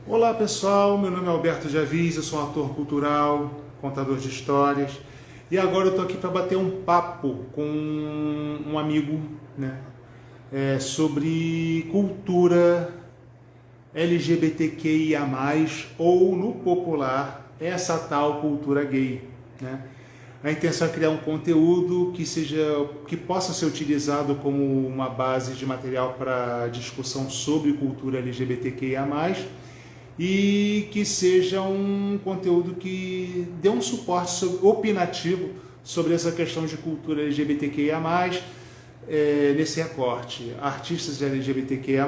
Olá pessoal, meu nome é Alberto Javis, eu sou um ator cultural, contador de histórias e agora eu estou aqui para bater um papo com um amigo, né, sobre cultura LGBTQIA+, ou no popular, essa tal cultura gay, né? A intenção é criar um conteúdo que possa ser utilizado como uma base de material para discussão sobre cultura LGBTQIA+, e que seja um conteúdo que dê um suporte opinativo sobre essa questão de cultura LGBTQIA+, nesse recorte. Artistas LGBTQIA+,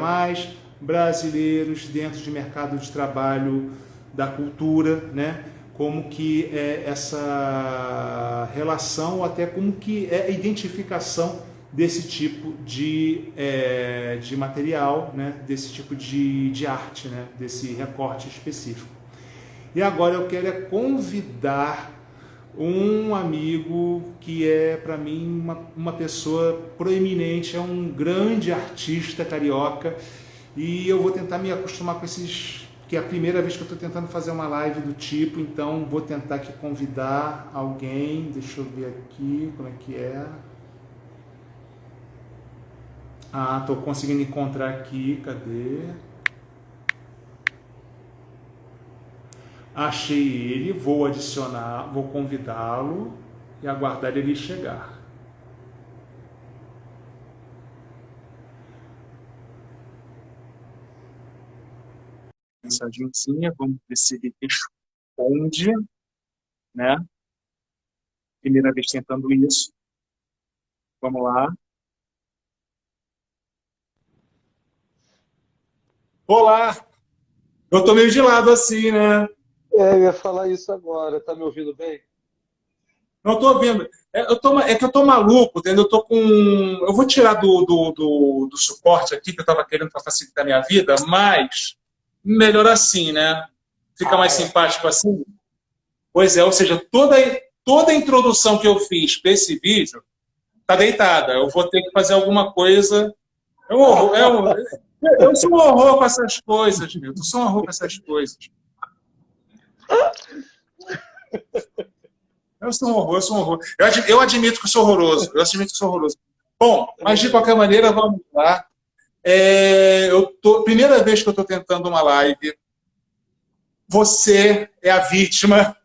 brasileiros dentro de mercado de trabalho da cultura, né? Como que é essa relação, ou até como que é a identificação desse tipo de material, né? Desse tipo de arte, né? Desse recorte específico. E agora eu quero convidar um amigo que é, para mim, uma pessoa proeminente, é um grande artista carioca, e eu vou tentar me acostumar com esses, que é a primeira vez que eu estou tentando fazer uma live do tipo, então vou tentar aqui convidar alguém, deixa eu ver aqui como é que é. Ah, estou conseguindo encontrar aqui, cadê? Achei ele, vou adicionar, vou convidá-lo e aguardar ele chegar. Mensagenzinha, vamos ver se ele responde, né? Primeira vez tentando isso. Vamos lá. Olá! Eu tô meio de lado assim, né? Eu ia falar isso agora. Tá me ouvindo bem? Não tô ouvindo. É que eu tô maluco, entendeu? Eu tô com. Eu vou tirar do suporte aqui, que eu tava querendo para facilitar a minha vida, mas melhor assim, né? Fica mais É. simpático assim. Pois é, ou seja, toda a introdução que eu fiz para esse vídeo tá deitada. Eu vou ter que fazer alguma coisa. É um horror, eu sou um horror com essas coisas, meu. Eu sou um horror com essas coisas. Eu sou um horror, eu sou um horror. Eu admito que eu sou horroroso. Eu admito que sou horroroso. Bom, mas de qualquer maneira, vamos lá. Primeira vez que eu estou tentando uma live, você é a vítima.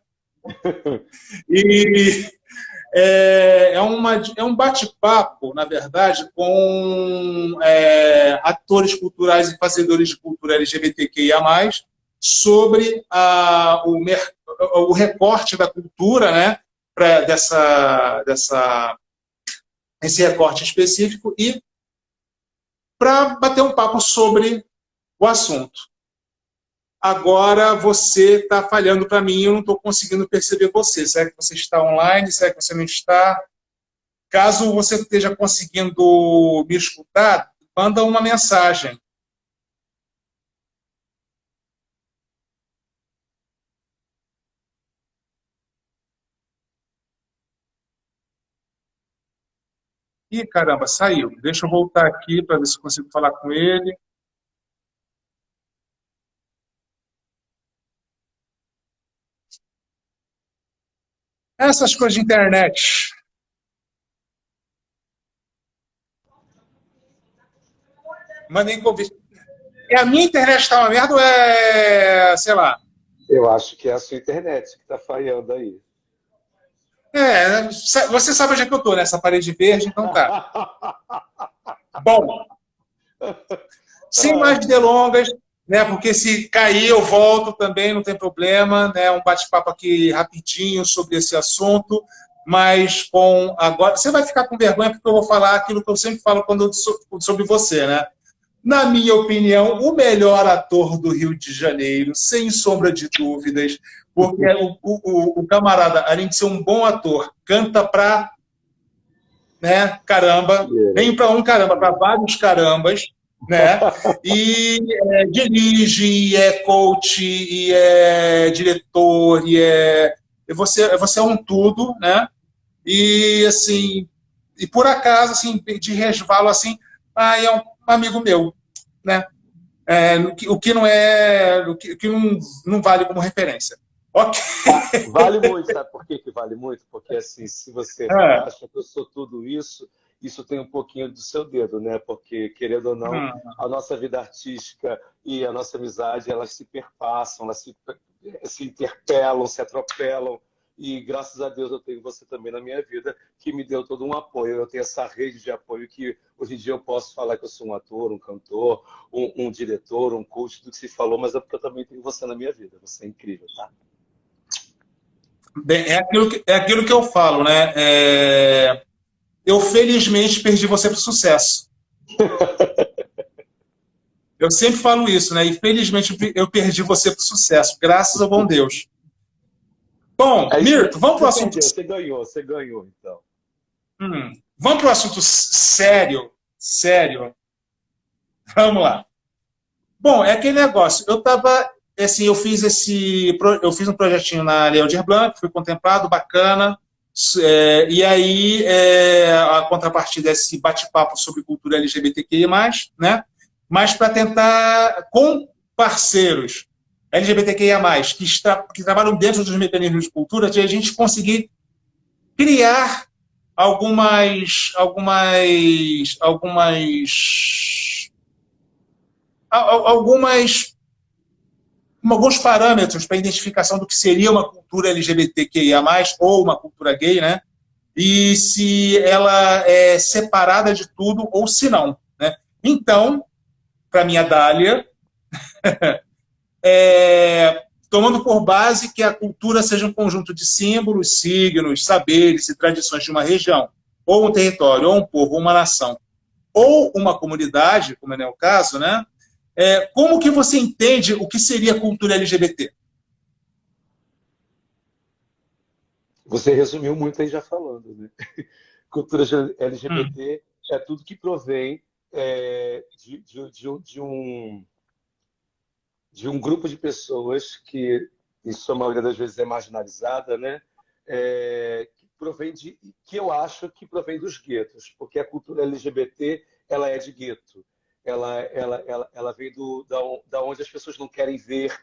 E é um bate-papo, na verdade, com atores culturais e fazedores de cultura LGBTQIA+, sobre o recorte da cultura, né, esse recorte específico, e para bater um papo sobre o assunto. Agora você está falhando para mim, eu não estou conseguindo perceber você. Será que você está online? Será que você não está? Caso você esteja conseguindo me escutar, manda uma mensagem. Ih, caramba, saiu. Deixa eu voltar aqui para ver se eu consigo falar com ele. Essas coisas de internet. Mandei convite. É a minha internet está uma merda ou sei lá. Eu acho que é a sua internet que está falhando aí. Você sabe onde é que eu estou, nessa parede verde, então tá. Bom, sem mais delongas, né? Porque se cair eu volto também, não tem problema, né? Um bate-papo aqui rapidinho sobre esse assunto, mas com agora você vai ficar com vergonha porque eu vou falar aquilo que eu sempre falo sobre você, né? Na minha opinião, o melhor ator do Rio de Janeiro, sem sombra de dúvidas, porque o camarada, além de ser um bom ator, canta pra, né, caramba, nem para um caramba, para vários carambas, né? E dirige, e é coach, e é diretor, você é um tudo, né? E assim, por acaso, assim, de resvalo assim, é um amigo meu, né? o que não é, o que não vale como referência. Ok. Vale muito, sabe por que que vale muito? Porque assim, se você É. acha que eu sou tudo isso, isso tem um pouquinho do seu dedo, né? Porque, querendo ou não, a nossa vida artística e a nossa amizade, elas se perpassam, se interpelam, se atropelam. E graças a Deus eu tenho você também na minha vida, que me deu todo um apoio. Eu tenho essa rede de apoio que hoje em dia eu posso falar que eu sou um ator, um cantor, um diretor, um coach, tudo que se falou, mas é porque eu também tenho você na minha vida. Você é incrível, tá? Bem, é aquilo que eu falo, né? Eu felizmente perdi você para o sucesso. Eu sempre falo isso, né? E felizmente eu perdi você para o sucesso, graças ao bom Deus. Bom, É isso Mirto, mesmo. vamos para o Você assunto. perdeu, você ganhou, então. Vamos para o assunto sério. Sério. Vamos lá. Bom, é aquele negócio. Eu estava. Assim, eu fiz um projetinho na Lei Aldir Blanc, fui contemplado, bacana. E aí, a contrapartida é esse bate-papo sobre cultura LGBTQIA, né? Mas para tentar, com parceiros LGBTQIA, que trabalham dentro dos mecanismos de cultura, de a gente conseguir criar algumas alguns parâmetros para identificação do que seria uma cultura LGBTQIA+, ou uma cultura gay, né? E se ela é separada de tudo ou se não, né? Então, para minha Dália, tomando por base que a cultura seja um conjunto de símbolos, signos, saberes e tradições de uma região, ou um território, ou um povo, ou uma nação, ou uma comunidade, como é o caso, né? Como que você entende o que seria cultura LGBT? Você resumiu muito aí já falando, né? Cultura LGBT é tudo que provém de um grupo de pessoas que, em sua maioria das vezes, é marginalizada, né? Que eu acho que provém dos guetos, porque a cultura LGBT ela é de gueto, ela vem da onde as pessoas não querem ver,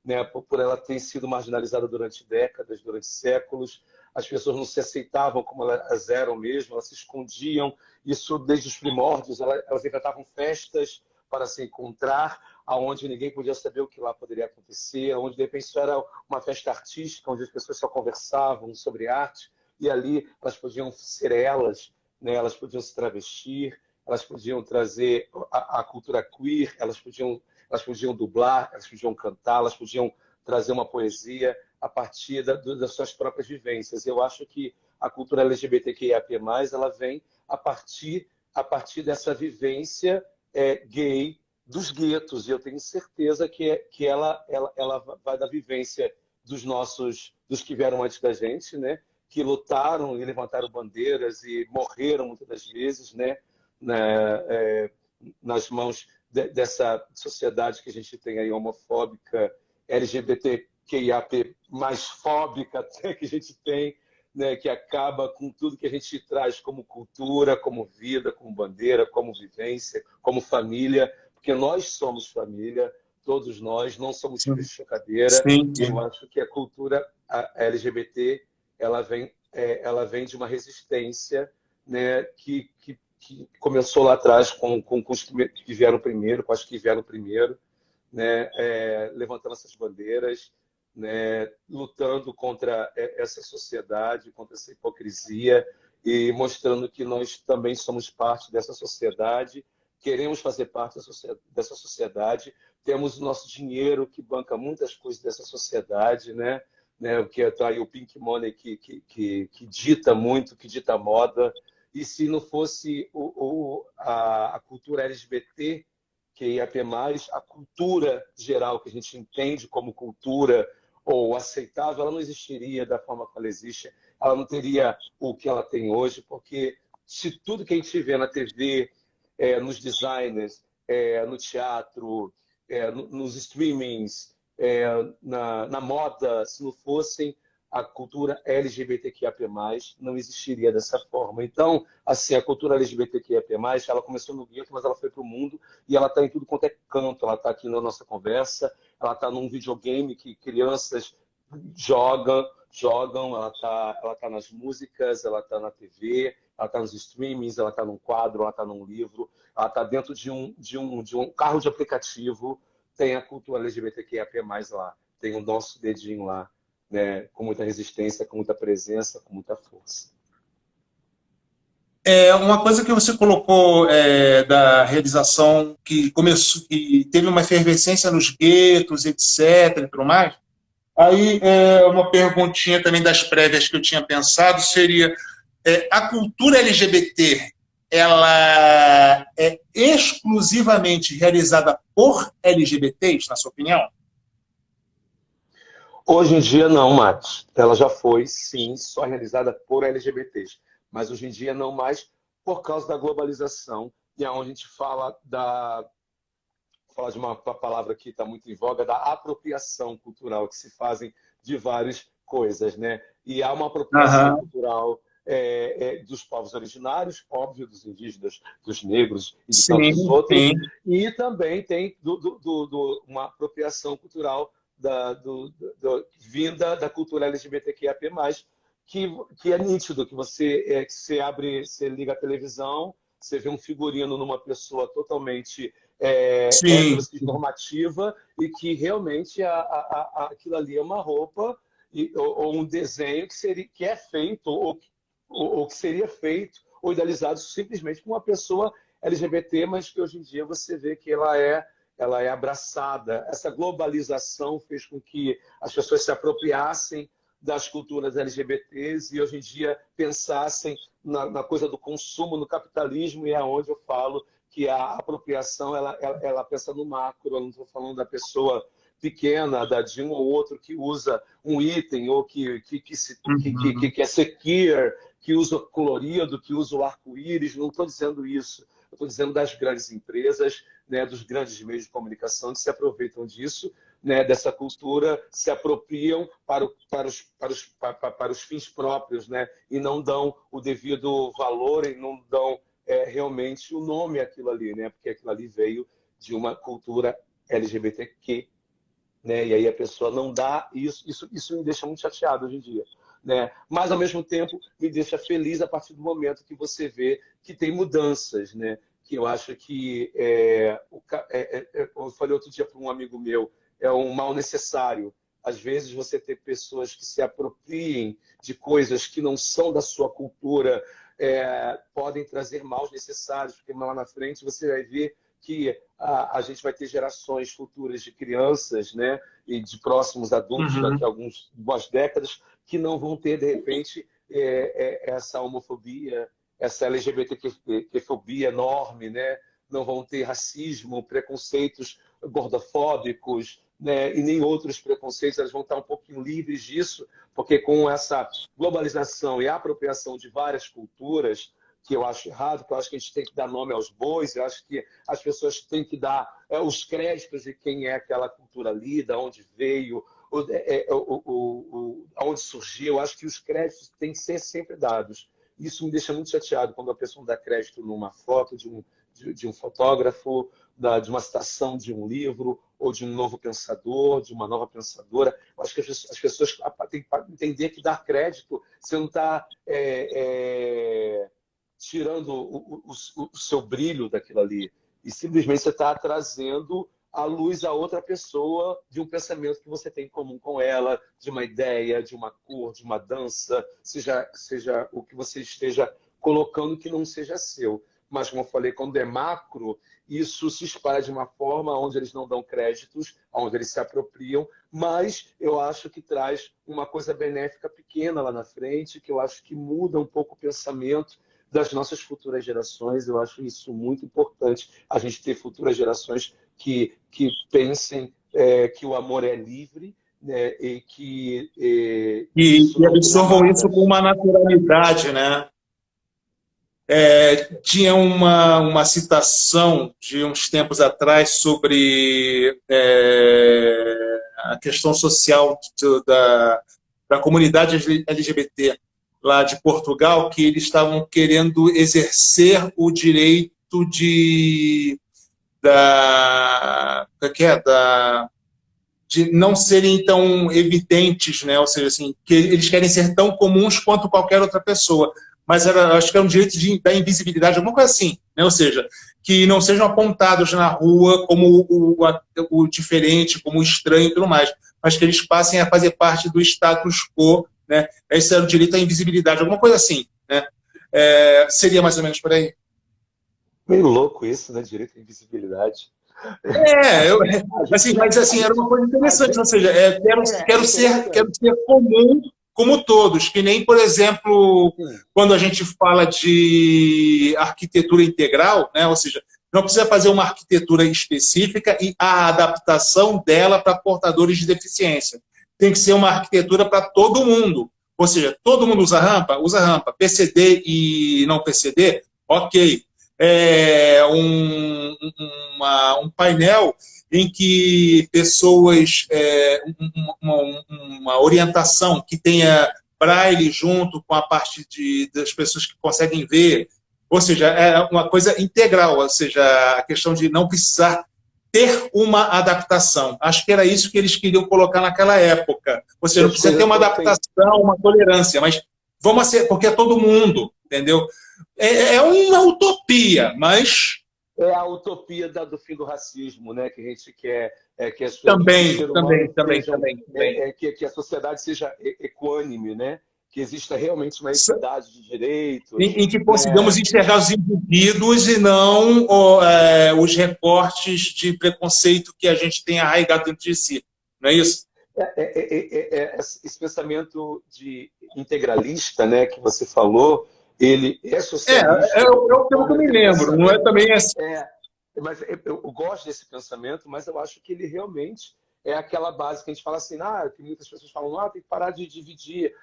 né? Por ela ter sido marginalizada durante décadas, durante séculos, as pessoas não se aceitavam como elas eram mesmo, elas se escondiam, isso desde os primórdios, elas inventavam festas para se encontrar, aonde ninguém podia saber o que lá poderia acontecer, onde de repente isso era uma festa artística, onde as pessoas só conversavam sobre arte, e ali elas podiam ser elas, né? Elas podiam se travestir, elas podiam trazer a cultura queer, elas podiam dublar, elas podiam cantar, elas podiam trazer uma poesia a partir das suas próprias vivências. Eu acho que a cultura LGBTQIAP+, ela vem a partir dessa vivência gay dos guetos, e eu tenho certeza que ela vai da vivência dos que vieram antes da gente, né? Que lutaram e levantaram bandeiras e morreram muitas das vezes, né? Nas mãos dessa sociedade que a gente tem aí, homofóbica, LGBTQIAP+, mais fóbica até que a gente tem, né, que acaba com tudo que a gente traz como cultura, como vida, como bandeira, como vivência, como família, porque nós somos família, todos nós, não somos Sim, bicho de cadeira, sim. e eu acho que a cultura LGBT ela vem de uma resistência, né, que começou lá atrás com os que vieram primeiro, com as que vieram primeiro, né, levantando essas bandeiras, né, lutando contra essa sociedade, contra essa hipocrisia e mostrando que nós também somos parte dessa sociedade, queremos fazer parte dessa sociedade, temos o nosso dinheiro que banca muitas coisas dessa sociedade, né? Que está aí o Pink Money que dita muito, que dita moda. E se não fosse a cultura LGBT, que ia ter mais a cultura geral que a gente entende como cultura ou aceitável, ela não existiria da forma que ela existe, ela não teria o que ela tem hoje, porque se tudo que a gente vê na TV, nos designers, no teatro, nos streamings, na moda, se não fossem a cultura LGBTQIA+, não existiria dessa forma. Então, assim, a cultura LGBTQIA+, ela começou no gueto, mas ela foi para o mundo e ela está em tudo quanto é canto. Ela está aqui na nossa conversa, ela está num videogame que crianças jogam, ela tá nas músicas, ela está na TV, ela está nos streamings, ela está num quadro, ela está num livro, ela está dentro de um carro de aplicativo, tem a cultura LGBTQIA+, lá, tem o nosso dedinho lá, né, com muita resistência, com muita presença, com muita força. Uma coisa que você colocou da realização que começou, que teve uma efervescência nos guetos, etc. e tudo mais. Aí, uma perguntinha também das prévias que eu tinha pensado seria: a cultura LGBT, ela é exclusivamente realizada por LGBTs, na sua opinião? Hoje em dia não mais. Ela já foi, sim, só realizada por LGBTs. Mas hoje em dia não mais por causa da globalização. E é onde a gente fala vou falar de uma palavra que está muito em voga, da apropriação cultural, que se fazem de várias coisas, né? E há uma apropriação cultural dos povos originários, óbvio, dos indígenas, dos negros e de tantos outros. Sim. E também tem uma apropriação cultural vinda da cultura LGBTQIA+, que é nítido, que você abre, você liga a televisão, você vê um figurino numa pessoa totalmente heteronormativa e que realmente aquilo ali é uma roupa ou um desenho que é feito ou que seria feito ou idealizado simplesmente por uma pessoa LGBT, mas que hoje em dia você vê que ela é abraçada. Essa globalização fez com que as pessoas se apropriassem das culturas LGBTs e hoje em dia pensassem na coisa do consumo, no capitalismo, e é onde eu falo que a apropriação ela pensa no macro. Eu não estou falando da pessoa pequena, de um ou outro que usa um item ou que quer ser queer, que usa colorido, que usa o arco-íris. Não estou dizendo isso. Eu estou dizendo das grandes empresas, né, dos grandes meios de comunicação que se aproveitam disso, né, dessa cultura, se apropriam para os fins próprios, né, e não dão o devido valor e não dão realmente o nome àquilo ali, né, porque aquilo ali veio de uma cultura LGBTQ, né, e aí a pessoa não dá isso me deixa muito chateado hoje em dia. Né? Mas, ao mesmo tempo, me deixa feliz a partir do momento que você vê que tem mudanças, né? Que eu acho que, eu falei outro dia para um amigo meu, é um mal necessário. Às vezes você ter pessoas que se apropriem de coisas que não são da sua cultura podem trazer maus necessários, porque lá na frente você vai ver que a gente vai ter gerações futuras de crianças, né, e de próximos adultos daqui a algumas décadas que não vão ter, de repente, essa homofobia, essa LGBTQ-fobia enorme, né? Não vão ter racismo, preconceitos gordofóbicos, né? E nem outros preconceitos. Elas vão estar um pouquinho livres disso, porque com essa globalização e a apropriação de várias culturas, que eu acho errado, que eu acho que a gente tem que dar nome aos bois, eu acho que as pessoas têm que dar os créditos de quem é aquela cultura ali, de onde veio, onde surgiu. Eu acho que os créditos têm que ser sempre dados. Isso me deixa muito chateado quando a pessoa dá crédito numa foto de um fotógrafo, de uma citação de um livro, ou de um novo pensador, de uma nova pensadora. Eu acho que as pessoas têm que entender que dar crédito, você não está tirando o seu brilho daquilo ali. E simplesmente você está trazendo à luz a outra pessoa de um pensamento que você tem em comum com ela, de uma ideia, de uma cor, de uma dança, seja o que você esteja colocando que não seja seu. Mas, como eu falei, quando é macro, isso se espalha de uma forma onde eles não dão créditos, onde eles se apropriam, mas eu acho que traz uma coisa benéfica pequena lá na frente, que eu acho que muda um pouco o pensamento das nossas futuras gerações. Eu acho isso muito importante, a gente ter futuras gerações que pensem que o amor é livre, né, e que absorvam isso com uma naturalidade, né? Tinha uma citação de uns tempos atrás sobre a questão social da comunidade LGBT lá de Portugal, que eles estavam querendo exercer o direito de não serem tão evidentes, né? Ou seja, assim, que eles querem ser tão comuns quanto qualquer outra pessoa. Mas acho que é um direito da invisibilidade, alguma coisa assim, né? Ou seja, que não sejam apontados na rua como o diferente, como o estranho e tudo mais, mas que eles passem a fazer parte do status quo, né? Esse é o direito à invisibilidade, alguma coisa assim, né? Seria mais ou menos por aí. Meio louco isso, né? Direito à invisibilidade. Mas assim, era uma coisa interessante, ou seja, quero ser comum como todos, que nem, por exemplo, quando a gente fala de arquitetura integral, né, ou seja, não precisa fazer uma arquitetura específica e a adaptação dela para portadores de deficiência. Tem que ser uma arquitetura para todo mundo, ou seja, todo mundo usa rampa? Usa rampa. PCD e não PCD? Ok. Um painel em que pessoas, uma orientação que tenha braille junto com a parte das pessoas que conseguem ver, ou seja, é uma coisa integral, ou seja, a questão de não precisar ter uma adaptação. Acho que era isso que eles queriam colocar naquela época. Ou seja, não precisa ter uma adaptação, uma tolerância, mas vamos ser, porque é todo mundo, entendeu? É uma utopia, mas... É a utopia do fim do racismo, né? Que a gente quer que as também. Que a sociedade seja equânime, né? Que exista realmente uma equidade de direitos. Em que consigamos enxergar os indivíduos e não os recortes de preconceito que a gente tem arraigado dentro de si. Não é isso? Esse pensamento integralista, né, que você falou, ele é socialista. É o que eu me lembro, não é também assim. Mas eu gosto desse pensamento, mas eu acho que ele realmente é aquela base que a gente fala assim, que muitas pessoas falam, tem que parar de dividir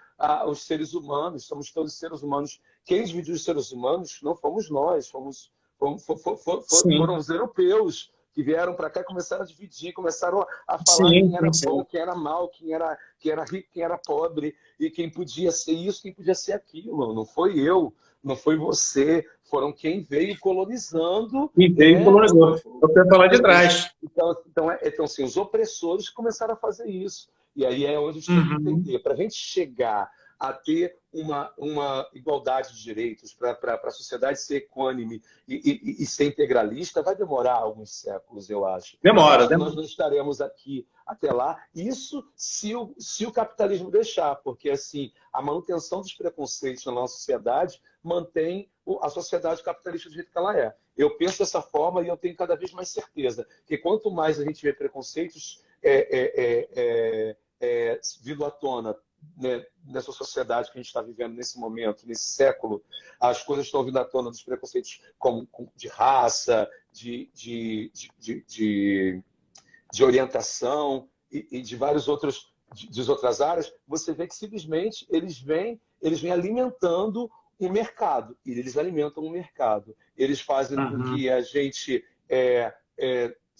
os seres humanos, somos todos seres humanos. Quem dividiu os seres humanos não fomos nós, foram os europeus que vieram para cá e começaram a dividir, começaram a falar quem era bom, quem era mal, quem era rico, quem era pobre, e quem podia ser isso, quem podia ser aquilo. Não foi eu, não foi você, foram quem veio colonizando. E veio colonizando. Eu quero falar de trás. Então, assim, os opressores começaram a fazer isso. E aí é onde a gente tem que entender. Para a gente chegar a ter uma igualdade de direitos, para a sociedade ser equânime e ser integralista, vai demorar alguns séculos, eu acho. Demora. Nós não estaremos aqui até lá. Isso se o capitalismo deixar, porque assim, a manutenção dos preconceitos na nossa sociedade mantém a sociedade capitalista do jeito que ela é. Eu penso dessa forma e eu tenho cada vez mais certeza que quanto mais a gente vê preconceitos vindo à tona, né, nessa sociedade que a gente está vivendo nesse momento, nesse século, as coisas estão vindo à tona dos preconceitos de raça, de orientação e de vários outros de outras áreas. Você vê que simplesmente eles vêm alimentando um mercado, e eles alimentam um mercado. Eles fazem com que a gente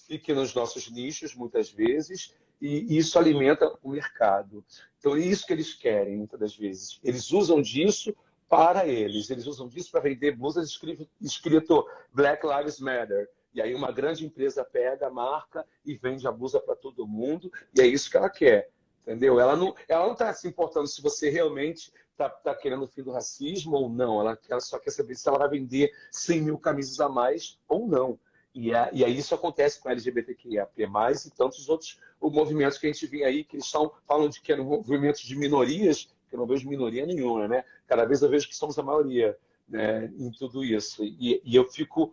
fique nos nossos nichos, muitas vezes, e isso alimenta o mercado. Então, é isso que eles querem, muitas das vezes. Eles usam disso para eles usam disso para vender blusas escrito Black Lives Matter. E aí uma grande empresa pega a marca e vende a blusa para todo mundo, e é isso que ela quer. Entendeu? Ela não está se importando se você realmente está querendo o fim do racismo ou não. Ela só quer saber se ela vai vender 100 mil camisas a mais ou não. E aí isso acontece com a LGBTQIA+, e tantos outros movimentos que a gente vê aí, que eles falam de que eram movimentos de minorias, que eu não vejo minoria nenhuma, né? Cada vez eu vejo que somos a maioria, né, em tudo isso. E eu fico...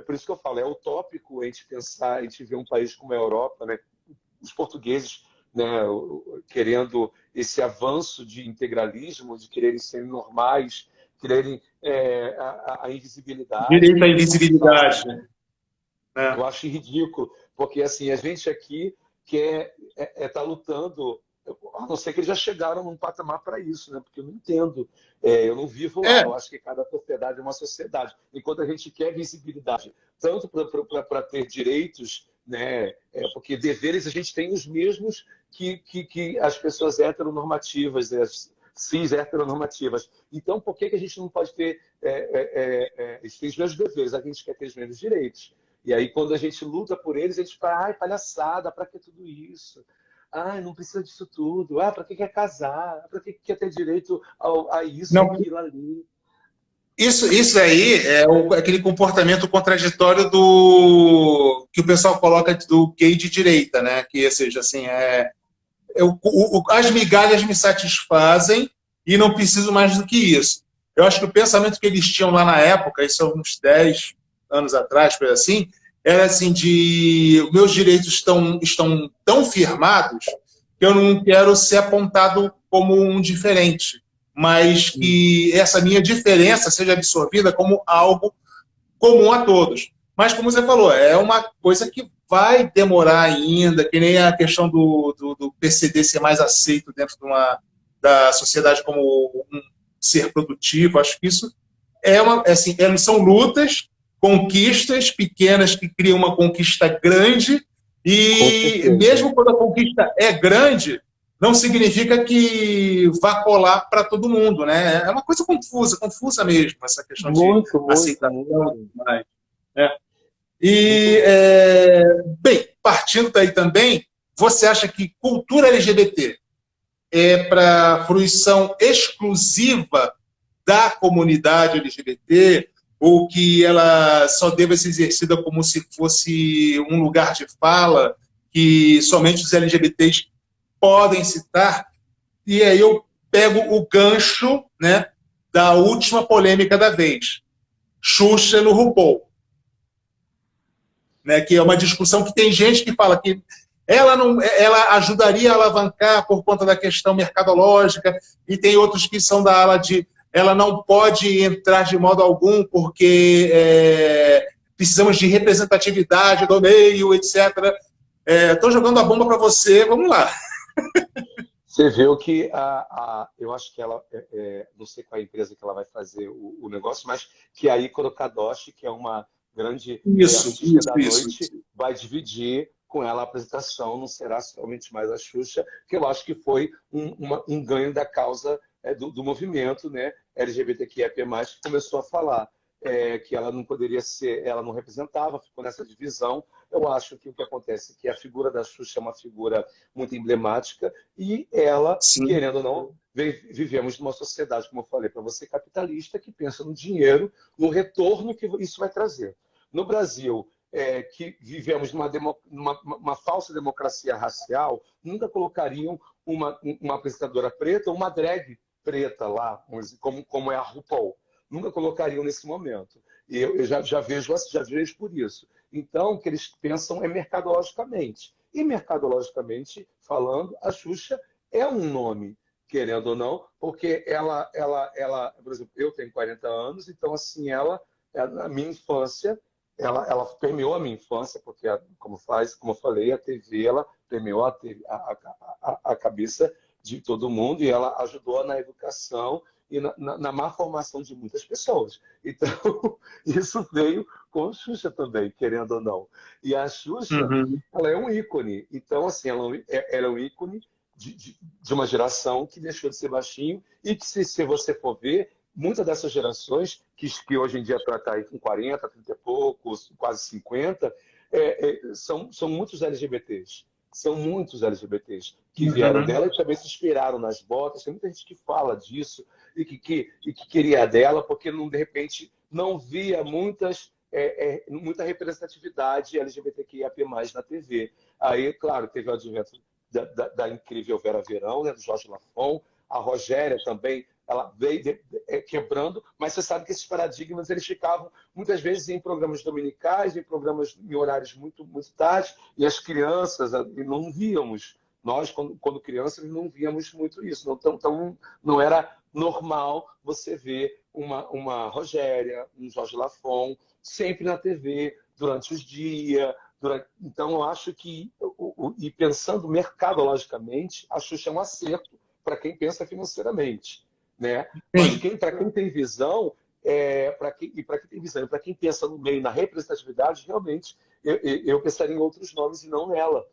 por isso que eu falo, é utópico a gente pensar, a gente ver um país como a Europa, né? Os portugueses, né, querendo esse avanço de integralismo, de quererem ser normais, quererem a invisibilidade. Direito à invisibilidade, né? Eu acho ridículo, porque assim, a gente aqui quer tá lutando, a não ser que eles já chegaram num patamar para isso, né? Porque eu não entendo, eu não vivo lá, eu acho que cada sociedade é uma sociedade. Enquanto a gente quer visibilidade, tanto para ter direitos, né? Porque deveres a gente tem os mesmos que as pessoas heteronormativas, né? Cis heteronormativas. Então, por que a gente não pode ter eles têm os mesmos deveres, a gente quer ter os mesmos direitos? E aí, quando a gente luta por eles, a gente fala, ai, palhaçada, para que tudo isso? Ai, não precisa disso tudo. Ah, para que quer casar? Para que quer ter direito a isso, Não, aquilo ali? isso aí é aquele comportamento contraditório do que o pessoal coloca do gay de direita, né? Que, ou seja, assim, as migalhas me satisfazem e não preciso mais do que isso. Eu acho que o pensamento que eles tinham lá na época, isso há uns 10 anos atrás, coisa assim, era assim de meus direitos estão tão firmados que eu não quero ser apontado como um diferente, mas que essa minha diferença seja absorvida como algo comum a todos. Mas, como você falou, é uma coisa que vai demorar ainda, que nem a questão do PCD ser mais aceito dentro da sociedade como um ser produtivo. Acho que isso assim, são lutas, conquistas pequenas que criam uma conquista grande, e mesmo quando a conquista é grande, não significa que vá colar para todo mundo, né? É uma coisa confusa mesmo, essa questão de aceitação. Muito. Né? E, bem, partindo daí também, você acha que cultura LGBT é para fruição exclusiva da comunidade LGBT, ou que ela só deva ser exercida como se fosse um lugar de fala que somente os LGBTs podem citar? E aí eu pego o gancho, né, da última polêmica da vez, Xuxa no RuPaul. Né, que é uma discussão que tem gente que fala que ela ajudaria a alavancar por conta da questão mercadológica, e tem outros que são da ala de ela não pode entrar de modo algum porque precisamos de representatividade do meio, etc. Estou jogando a bomba para você, vamos lá. Você viu que eu acho que ela, não sei qual é a empresa que ela vai fazer o negócio, mas que a Ícaro Kadoshi, que é uma grande artista da noite, vai dividir com ela a apresentação, não será somente mais a Xuxa, que eu acho que foi um ganho da causa do movimento, né, LGBTQIA+, que começou a falar que ela não poderia ser, ela não representava, ficou nessa divisão. Eu acho que o que acontece é que a figura da Xuxa é uma figura muito emblemática e ela, sim, querendo ou não, vivemos numa sociedade, como eu falei para você, capitalista, que pensa no dinheiro, no retorno que isso vai trazer. No Brasil, que vivemos numa falsa democracia racial, nunca colocariam uma apresentadora preta ou uma drag preta lá, como é a RuPaul. Nunca colocariam nesse momento. E eu já vejo por isso. Então, o que eles pensam é mercadologicamente. E mercadologicamente falando, a Xuxa é um nome, querendo ou não, porque ela por exemplo, eu tenho 40 anos, então assim, na minha infância, ela permeou a minha infância, porque, como eu falei, a TV, ela permeou a cabeça de todo mundo, e ela ajudou na educação e na má formação de muitas pessoas. Então, isso veio com a Xuxa também, querendo ou não. E a Xuxa, ela é um ícone. Então, assim, ela é um ícone de uma geração que deixou de ser baixinho e que, se você for ver, muitas dessas gerações, que hoje em dia está aí com 40, 30 e poucos, quase 50, são muitos LGBTs. São muitos LGBTs que vieram dela e também se inspiraram nas botas. Tem muita gente que fala disso e que queria dela porque, de repente, não via muita representatividade LGBTQIA+ na TV. Aí, claro, teve o advento da incrível Vera Verão, né, do Jorge Lafon, a Rogéria também, ela veio quebrando, mas você sabe que esses paradigmas eles ficavam muitas vezes em programas dominicais, em horários muito, muito tarde, e as crianças não víamos. Nós, quando crianças, não víamos muito isso. Então, não era normal você ver uma Rogéria, um Jorge Lafon, sempre na TV, durante os dias. Então, eu acho que, e pensando mercadologicamente, a Xuxa é um acerto para quem pensa financeiramente. Né? Mas para quem tem visão, para quem tem visão, para quem pensa no meio, na representatividade, realmente eu pensaria em outros nomes e não nela.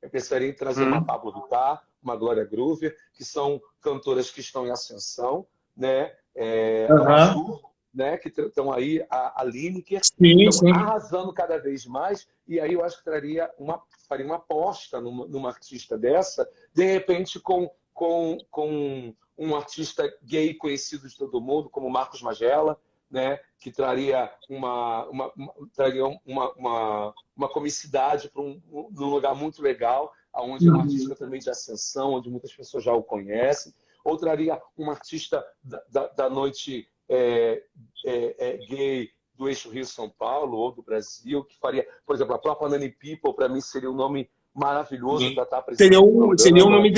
Eu pensaria em trazer uma Pablo Vittar, uma Glória Groove, que são cantoras que estão em ascensão, né? A Maju, né? Que estão aí, a Lineker, estão arrasando cada vez mais, e aí eu acho que faria uma aposta numa artista dessa, de repente com um artista gay conhecido de todo mundo, como Marcos Magela, né, que traria uma comicidade para num lugar muito legal, onde é um artista também de ascensão, onde muitas pessoas já o conhecem, ou traria uma artista da noite gay do eixo Rio-São Paulo ou do Brasil, que faria, por exemplo, a própria Nani People, para mim seria um nome maravilhoso para estar apresentando. Seria um nome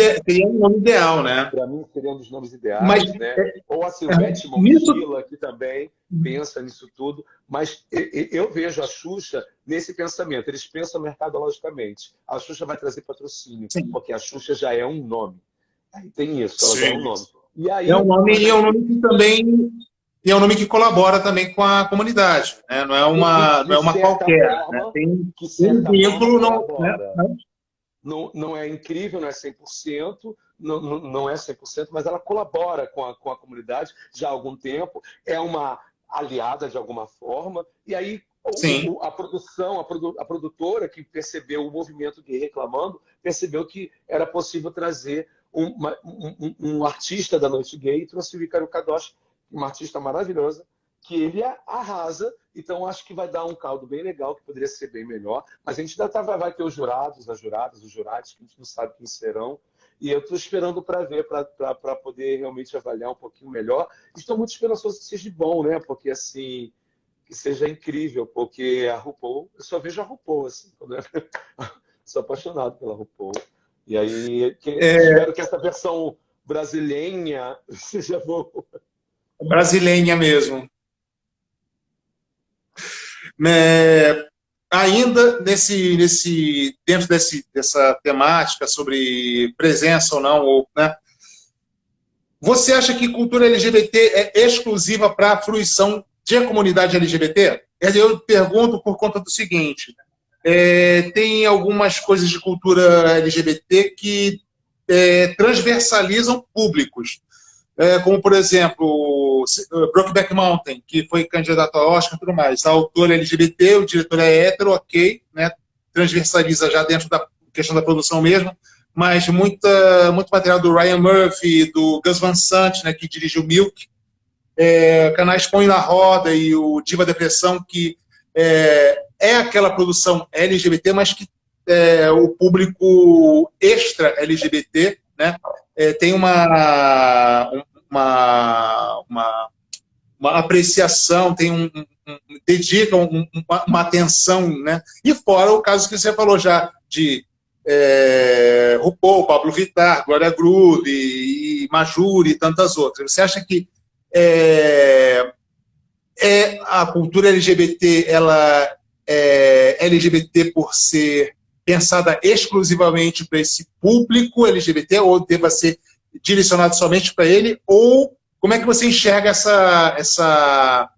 ideal, né? Para mim seria um dos nomes ideais, né? Ou a Silvete Montilla, que também pensa nisso tudo. Mas eu vejo a Xuxa nesse pensamento. Eles pensam mercadologicamente. A Xuxa vai trazer patrocínio, porque a Xuxa já é um nome. Aí tem isso, ela já é um nome. E aí, é um nome que também... E é um nome que colabora também com a comunidade, né? Não é uma qualquer. Forma, né? Tem um vínculo, não é incrível, não é 100%, não é 100%, mas ela colabora com a comunidade já há algum tempo, é uma aliada de alguma forma, e aí a produção, a produtora que percebeu o movimento gay reclamando, percebeu que era possível trazer um artista da noite gay, e trouxe o Ícaro Kadosh, uma artista maravilhosa, que ele arrasa, então acho que vai dar um caldo bem legal, que poderia ser bem melhor, mas a gente ainda vai ter os jurados, as juradas, os jurados, que a gente não sabe quem serão, e eu estou esperando para ver, para poder realmente avaliar um pouquinho melhor. Estou muito esperançoso que seja bom, né? Porque assim, que seja incrível, porque a RuPaul, eu só vejo a RuPaul, assim, sou apaixonado pela RuPaul, e aí espero que essa versão brasileira seja boa. Brasileira mesmo. Ainda dentro dessa temática sobre presença ou não, né? Você acha que cultura LGBT é exclusiva para a fruição de comunidade LGBT? Eu pergunto por conta do seguinte: tem algumas coisas de cultura LGBT que transversalizam públicos. Como, por exemplo, Brokeback Mountain, que foi candidato ao Oscar e tudo mais. A autora é LGBT, o diretor é hétero, ok, né? Transversaliza já dentro da questão da produção mesmo, mas muito material do Ryan Murphy, do Gus Van Sant, né, que dirigiu Milk, Canais Põe na Roda e o Diva Depressão, que é aquela produção LGBT, mas que o público extra LGBT, né, tem uma apreciação, dedica uma atenção, né? E fora o caso que você falou já de RuPaul, Pablo Vittar, Glória Groove e Majuri e tantas outras. Você acha que a cultura LGBT ela é LGBT por ser pensada exclusivamente para esse público LGBT, ou deva ser direcionado somente para ele, ou como é que você enxerga essa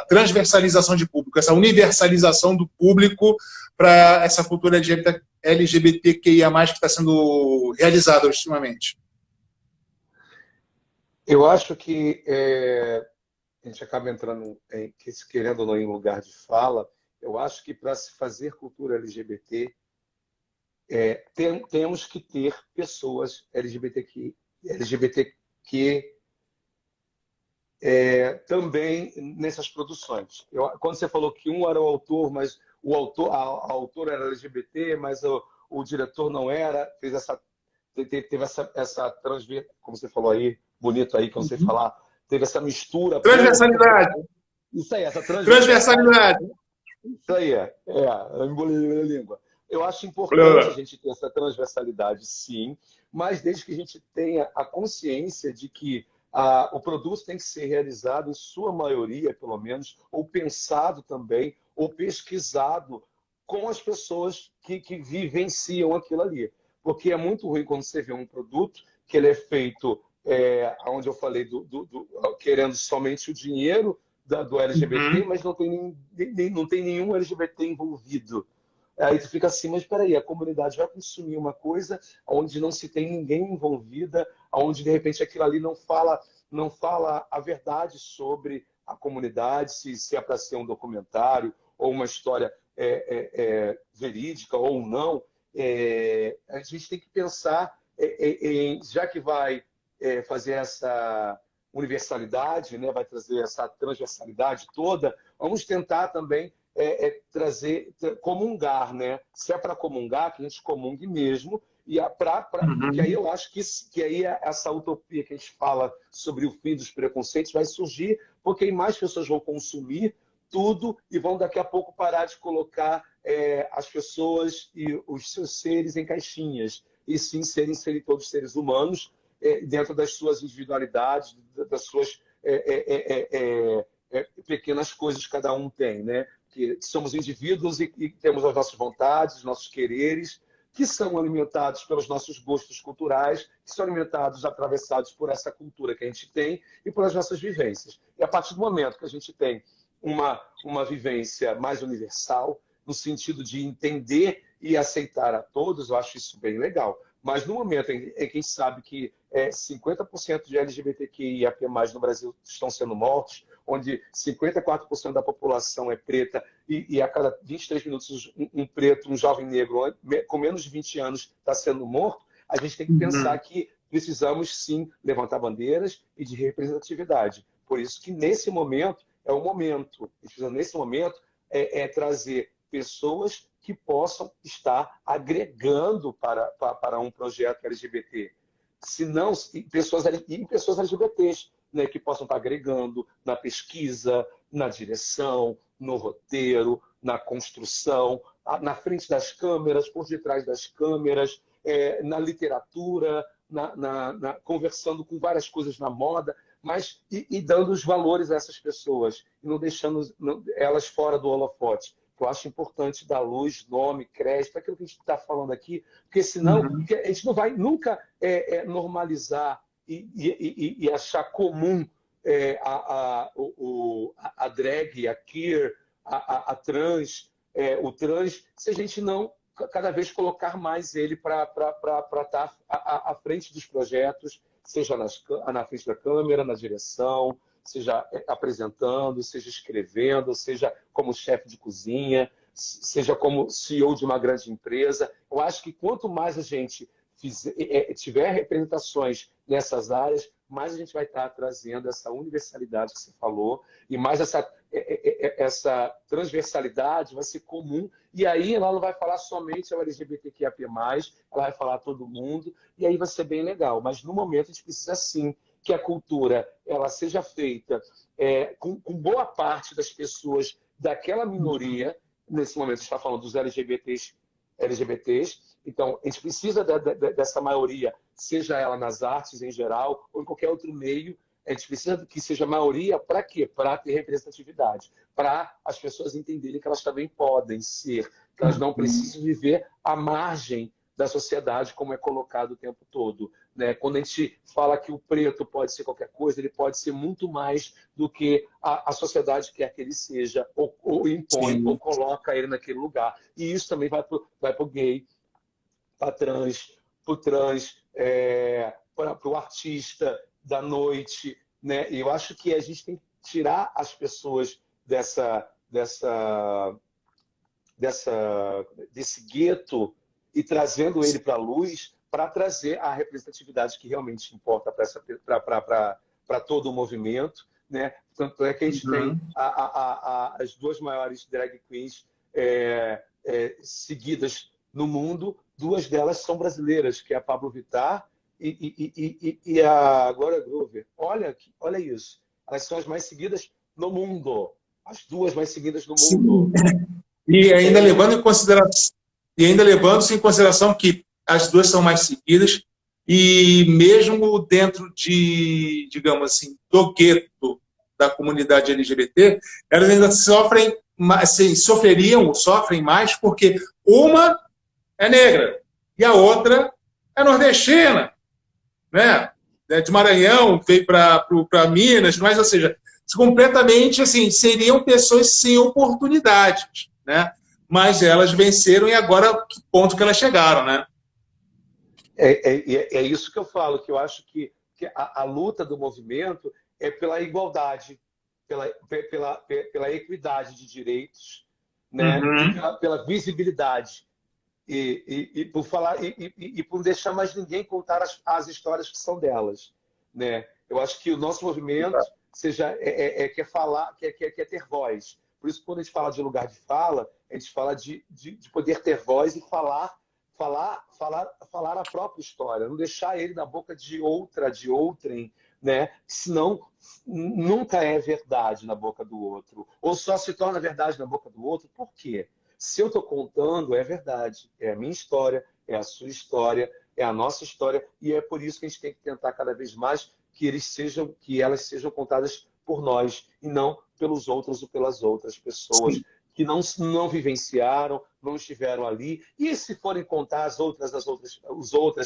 transversalização de público, essa universalização do público para essa cultura LGBTQIA+, que está sendo realizada ultimamente? Eu acho que a gente acaba entrando, querendo ou não, em lugar de fala. Eu acho que para se fazer cultura LGBT, temos que ter pessoas LGBTQ também nessas produções. Quando você falou que um era o autor, mas a autora era LGBT, mas o diretor não era, teve essa transversalidade, como você falou aí, bonito aí, quando você falar, teve essa mistura. Transversalidade. Isso aí, essa transversalidade. Isso aí, eu embolei a língua. Eu acho importante a gente ter essa transversalidade, sim, mas desde que a gente tenha a consciência de que o produto tem que ser realizado, em sua maioria, pelo menos, ou pensado também, ou pesquisado com as pessoas que vivenciam aquilo ali. Porque é muito ruim quando você vê um produto que ele é feito onde eu falei querendo somente o dinheiro do LGBT, mas não tem nenhum LGBT envolvido. Aí tu fica assim, mas peraí, a comunidade vai consumir uma coisa onde não se tem ninguém envolvida, onde de repente aquilo ali não fala a verdade sobre a comunidade, se é para ser um documentário ou uma história verídica ou não. A gente tem que pensar, já que vai fazer essa universalidade, né, vai trazer essa transversalidade toda, vamos tentar também comungar, né? Se é para comungar, que a gente comungue mesmo, que aí eu acho que aí essa utopia que a gente fala sobre o fim dos preconceitos vai surgir, porque aí mais pessoas vão consumir tudo e vão daqui a pouco parar de colocar as pessoas e os seus seres em caixinhas, e sim serem todos seres humanos dentro das suas individualidades, das suas pequenas coisas que cada um tem, né? Que somos indivíduos e temos as nossas vontades, os nossos quereres, que são alimentados pelos nossos gostos culturais, que são alimentados, atravessados por essa cultura que a gente tem e pelas nossas vivências. E a partir do momento que a gente tem uma vivência mais universal, no sentido de entender e aceitar a todos, eu acho isso bem legal. Mas no momento em que a gente sabe que 50% de LGBTQIAP+ no Brasil estão sendo mortos, onde 54% da população é preta e a cada 23 minutos um preto, um jovem negro com menos de 20 anos está sendo morto, a gente tem que pensar que precisamos sim levantar bandeiras e de representatividade. Por isso que nesse momento é o momento, a gente precisa nesse momento trazer pessoas que possam estar agregando para um projeto LGBT. Se não, pessoas LGBTs, né, que possam estar agregando na pesquisa, na direção, no roteiro, na construção, na frente das câmeras, por detrás das câmeras, na literatura, conversando com várias coisas na moda, mas e dando os valores a essas pessoas, e não deixando elas fora do holofote. Eu acho importante dar luz, nome, crédito, aquilo que a gente está falando aqui, porque senão a gente não vai nunca normalizar e achar comum a drag, a queer, a trans, o trans, se a gente não cada vez colocar mais ele para estar à frente dos projetos, seja na frente da câmera, na direção, seja apresentando, seja escrevendo, seja como chefe de cozinha, seja como CEO de uma grande empresa. Eu acho que quanto mais a gente tiver representações nessas áreas, mais a gente vai estar trazendo essa universalidade que você falou, e mais essa transversalidade vai ser comum, e aí ela não vai falar somente ao LGBTQIAP+, ela vai falar a todo mundo, e aí vai ser bem legal. Mas no momento a gente precisa sim que a cultura ela seja feita com boa parte das pessoas daquela minoria. Nesse momento a gente está falando dos LGBTs, então a gente precisa dessa maioria, seja ela nas artes em geral ou em qualquer outro meio. A gente precisa que seja maioria para quê? Para ter representatividade, para as pessoas entenderem que elas também podem ser, que elas não precisam viver à margem da sociedade, como é colocado o tempo todo, né? Quando a gente fala que o preto pode ser qualquer coisa, ele pode ser muito mais do que a sociedade quer que ele seja, ou impõe, ou coloca ele naquele lugar. E isso também vai para o gay, para trans, para o artista da noite, né? E eu acho que a gente tem que tirar as pessoas desse gueto e trazendo ele para a luz, para trazer a representatividade que realmente importa para todo o movimento, né? Tanto é que a gente tem as duas maiores drag queens seguidas no mundo, duas delas são brasileiras, que é a Pablo Vittar e a Glória Groove. Olha isso, elas são as mais seguidas no mundo, as duas mais seguidas no mundo. E ainda levando-se em consideração que as duas são mais seguidas, e mesmo dentro de, digamos assim, do gueto da comunidade LGBT, elas ainda sofrem mais, porque uma é negra e a outra é nordestina, né? né, de Maranhão, veio para Minas, mas, ou seja, completamente assim, seriam pessoas sem oportunidades, né? Mas elas venceram e agora que ponto que elas chegaram, né? É isso que eu falo, que eu acho que a luta do movimento é pela igualdade, pela equidade de direitos, né? E Uhum. pela visibilidade. E por falar e por não deixar mais ninguém contar as histórias que são delas, né? Eu acho que o nosso movimento quer falar, quer ter voz. Por isso, quando a gente fala de lugar de fala, a gente fala de poder ter voz e falar a própria história, não deixar ele na boca de outrem, né? Senão nunca é verdade na boca do outro, ou só se torna verdade na boca do outro. Por quê? Se eu estou contando, é verdade. É a minha história, é a sua história, é a nossa história, e é por isso que a gente tem que tentar cada vez mais que elas sejam contadas por nós e não pelos outros ou pelas outras pessoas Sim. que não vivenciaram, não estiveram ali. E se forem contar as outras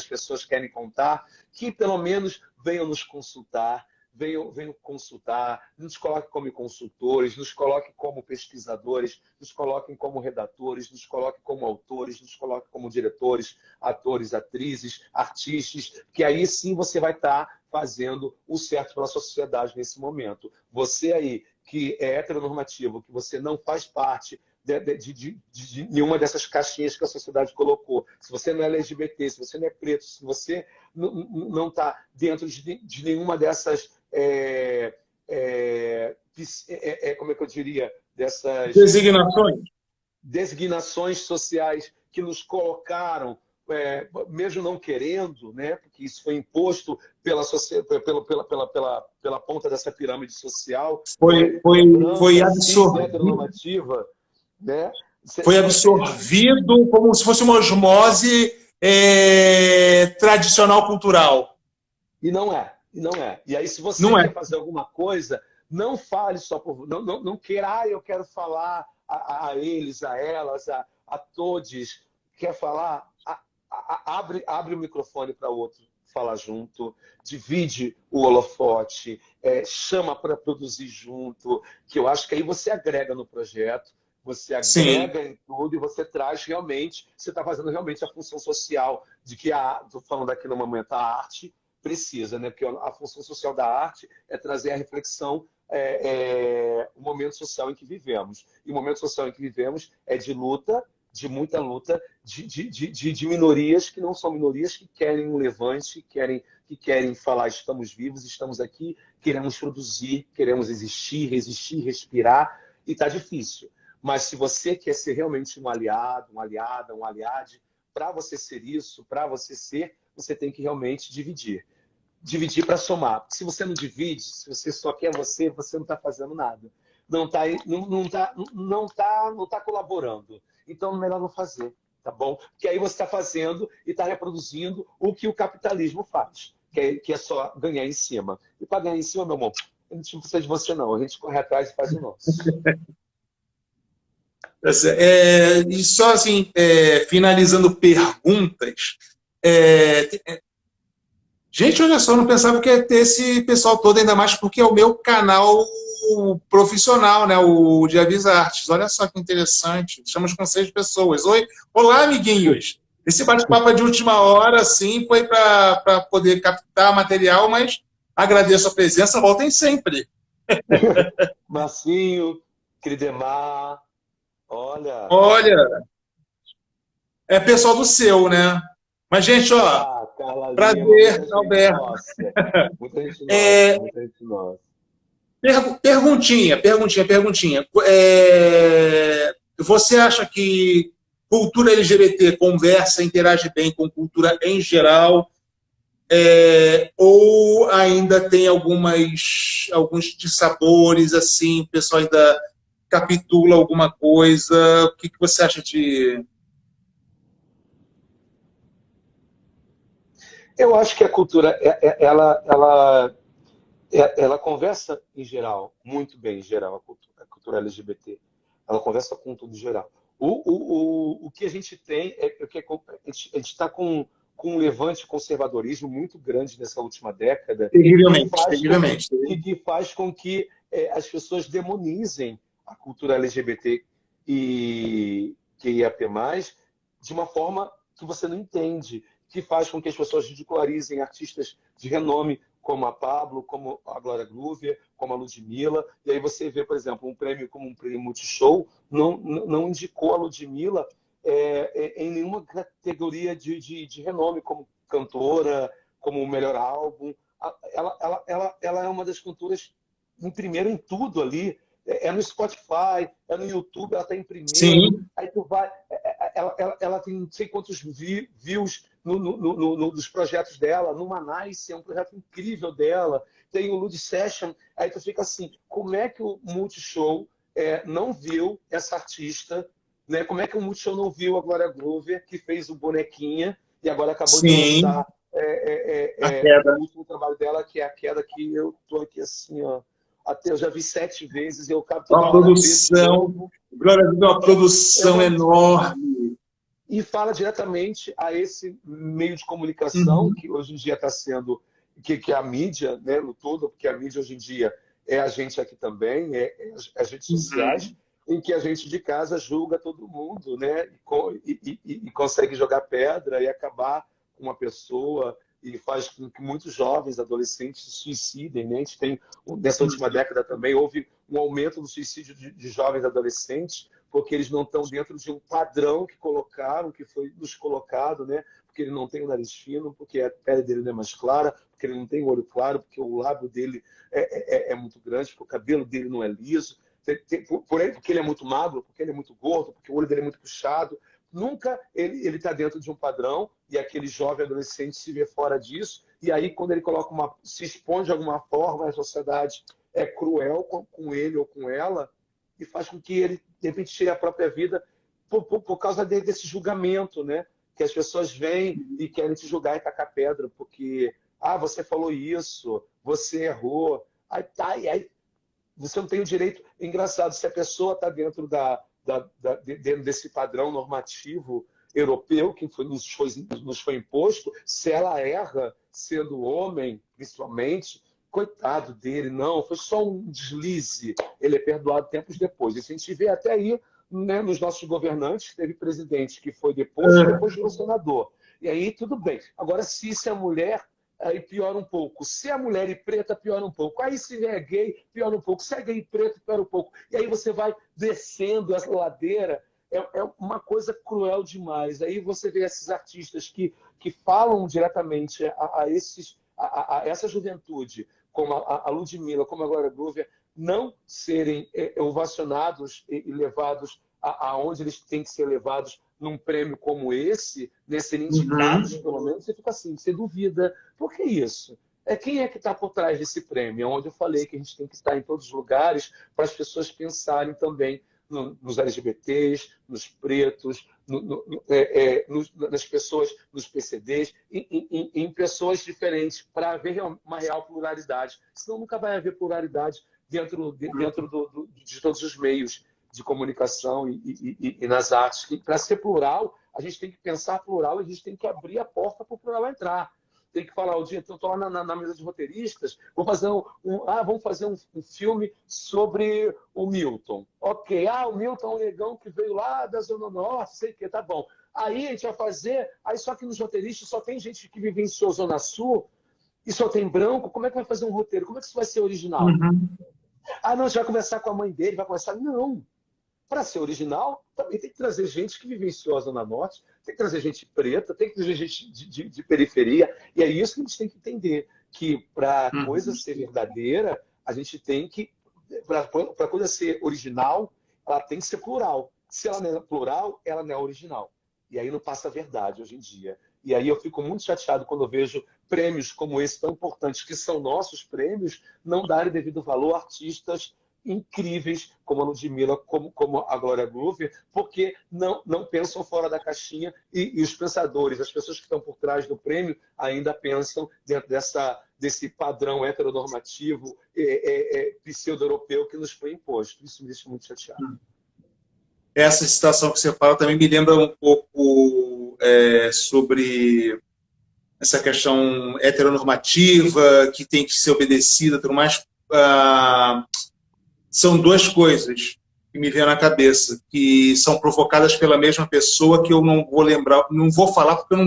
pessoas querem contar, que pelo menos venham nos consultar, venham consultar, nos coloquem como consultores, nos coloquem como pesquisadores, nos coloquem como redatores, nos coloquem como autores, nos coloquem como diretores, atores, atrizes, artistas, que aí sim você vai estar fazendo o certo pela sociedade nesse momento. Você aí, que é heteronormativo, que você não faz parte de nenhuma dessas caixinhas que a sociedade colocou. Se você não é LGBT, se você não é preto, se você não está dentro de nenhuma dessas como é que eu diria, dessas Designações? designações sociais que nos colocaram, mesmo não querendo, né? Porque isso foi imposto pela ponta dessa pirâmide social, Foi, que é foi, foi branca, cis, absorvido, heteronormativa, né? foi absorvido como se fosse uma osmose tradicional cultural. E não é, e não é. E aí, se você Não é? quer fazer alguma coisa, não fale só por. Não queira, eu quero falar a eles, a elas, a todos. Quer falar? Abre o microfone para o outro falar junto, divide o holofote, chama para produzir junto, que eu acho que aí você agrega no projeto, você Sim, agrega em tudo e você traz realmente, você está fazendo realmente a função social de que estou falando aqui no momento, a arte precisa, né? Porque a função social da arte é trazer a reflexão, o momento social em que vivemos. E o momento social em que vivemos é de luta, de muita luta, de minorias que não são minorias, que querem um levante, que querem falar estamos vivos, estamos aqui, queremos produzir, queremos existir, resistir, respirar, e está difícil. Mas se você quer ser realmente um aliado, uma aliada, um aliade, para você ser isso, para você tem que realmente dividir. Dividir para somar. Se você não divide, se você só quer você não está fazendo nada. Não está não tá colaborando. Então, é melhor não fazer, tá bom? Porque aí você está fazendo e está reproduzindo o que o capitalismo faz, que é só ganhar em cima. E para ganhar em cima, meu irmão, a gente não precisa de você, não. A gente corre atrás e faz o nosso. e só assim, finalizando perguntas. Gente, olha só, eu não pensava que ia ter esse pessoal todo, ainda mais porque é o meu canal profissional, né? O de Avisa Artes. Olha só que interessante. Estamos com 6 pessoas. Oi, olá, amiguinhos. Esse bate-papo de última hora, sim, foi para poder captar material, mas agradeço a presença. Voltem sempre. Marcinho, Cridemar, olha. Olha, é pessoal do seu, né? Mas, gente, ó, Carla Lima, prazer, muita gente Alberto. nossa. Muita gente nossa, muita gente nossa. Perguntinha. Você acha que cultura LGBT conversa, interage bem com cultura em geral? Ou ainda tem alguns dissabores, assim, o pessoal ainda capitula alguma coisa? O que você acha de... Eu acho que a cultura, ela conversa em geral, muito bem em geral, a cultura LGBT. Ela conversa com tudo em geral. O que a gente tem é que a gente está com com um levante de conservadorismo muito grande nessa última década, Terrivelmente, terrivelmente. que faz com que as pessoas demonizem a cultura LGBT e QIAP+, de uma forma que você não entende, que faz com que as pessoas ridicularizem artistas de renome, como a Pablo, como a Glória Groover, como a Ludmilla. E aí você vê, por exemplo, um prêmio como um prêmio Multishow não indicou a Ludmilla em nenhuma categoria de renome, como cantora, como o melhor álbum. Ela é uma das cantoras em primeiro em tudo ali. É no Spotify, é no YouTube, ela está em primeiro. Sim. Aí tu vai... Ela tem não sei quantos views nos projetos dela. No Manice, é um projeto incrível dela. Tem o Lud Session. Aí tu fica assim, como é que o Multishow não viu essa artista? Né? Como é que o Multishow não viu a Glória Groover, que fez o Bonequinha e agora acabou de lançar o último trabalho dela, que é a queda, que eu tô aqui assim, ó. Até eu já vi 7 vezes e eu acabo toda uma produção, Glória Groover, uma produção enorme. E fala diretamente a esse meio de comunicação que hoje em dia está sendo, que a mídia, né, no todo, porque a mídia hoje em dia é a gente aqui também, as redes sociais, em que a gente de casa julga todo mundo, né, e consegue jogar pedra e acabar com uma pessoa, e faz com que muitos jovens, adolescentes se suicidem. Né? A gente tem, nessa última década também, houve um aumento do suicídio de jovens adolescentes, porque eles não estão dentro de um padrão que colocaram, que foi nos colocado, né? Porque ele não tem o nariz fino, porque a pele dele não é mais clara, porque ele não tem o olho claro, porque o lábio dele é muito grande, porque o cabelo dele não é liso, porque ele é muito magro, porque ele é muito gordo, porque o olho dele é muito puxado. Nunca ele está dentro de um padrão, e aquele jovem adolescente se vê fora disso, e aí quando ele se expõe de alguma forma, a sociedade é cruel com ele ou com ela, e faz com que ele, de repente, tire a própria vida por causa desse julgamento, né? Que as pessoas vêm e querem te julgar e tacar pedra, porque você falou isso, você errou, aí você não tem o direito. Engraçado, se a pessoa está dentro dentro desse padrão normativo europeu que nos foi imposto, se ela erra, sendo homem, principalmente, coitado dele, não, foi só um deslize, ele é perdoado tempos depois. Isso a gente vê até aí, né, nos nossos governantes, teve presidente que foi deposto, depois virou senador. E aí tudo bem. Agora, se isso é mulher, aí piora um pouco. Se é mulher e preta, piora um pouco. Aí se é gay, piora um pouco. Se é gay e preto, piora um pouco. E aí você vai descendo essa ladeira. É uma coisa cruel demais. Aí você vê esses artistas que falam diretamente a essa juventude, como a Ludmilla, como a Glória Groover, não serem ovacionados e levados aonde eles têm que ser levados num prêmio como esse, né, serem indicados, pelo menos, você fica assim, você duvida. Por que isso? Quem é que está por trás desse prêmio? É onde eu falei que a gente tem que estar em todos os lugares para as pessoas pensarem também nos LGBTs, nos pretos, nas pessoas, nos PCDs, em pessoas diferentes, para haver uma real pluralidade. Senão nunca vai haver pluralidade dentro de todos os meios de comunicação e nas artes. Para ser plural, a gente tem que pensar plural, a gente tem que abrir a porta para o plural entrar. Tem que falar, estou lá na mesa de roteiristas, vamos fazer um filme sobre o Milton. Ok, o Milton é um negão que veio lá da Zona Norte, sei que, tá bom. Aí a gente vai fazer, só que nos roteiristas só tem gente que vivenciou Zona Sul e só tem branco, como é que vai fazer um roteiro? Como é que isso vai ser original? Não, você vai conversar com a mãe dele, vai conversar... Não. Para ser original, também tem que trazer gente que vivenciou a Zona Norte, tem que trazer gente preta, tem que trazer gente de periferia. E é isso que a gente tem que entender, que para a coisa ser verdadeira, a gente tem que... Para a coisa ser original, ela tem que ser plural. Se ela não é plural, ela não é original. E aí não passa a verdade hoje em dia. E aí eu fico muito chateado quando eu vejo prêmios como esse, tão importantes, que são nossos prêmios, não darem devido valor a artistas incríveis como a Ludmilla, como a Glória Groover, porque não pensam fora da caixinha e os pensadores, as pessoas que estão por trás do prêmio, ainda pensam dentro desse padrão heteronormativo, pseudo-europeu que nos foi imposto. Isso me deixa muito chateado. Essa situação que você fala também me lembra um pouco sobre essa questão heteronormativa, que tem que ser obedecida, tudo mais. São duas coisas que me vêm na cabeça, que são provocadas pela mesma pessoa, que eu não vou lembrar, não vou falar porque eu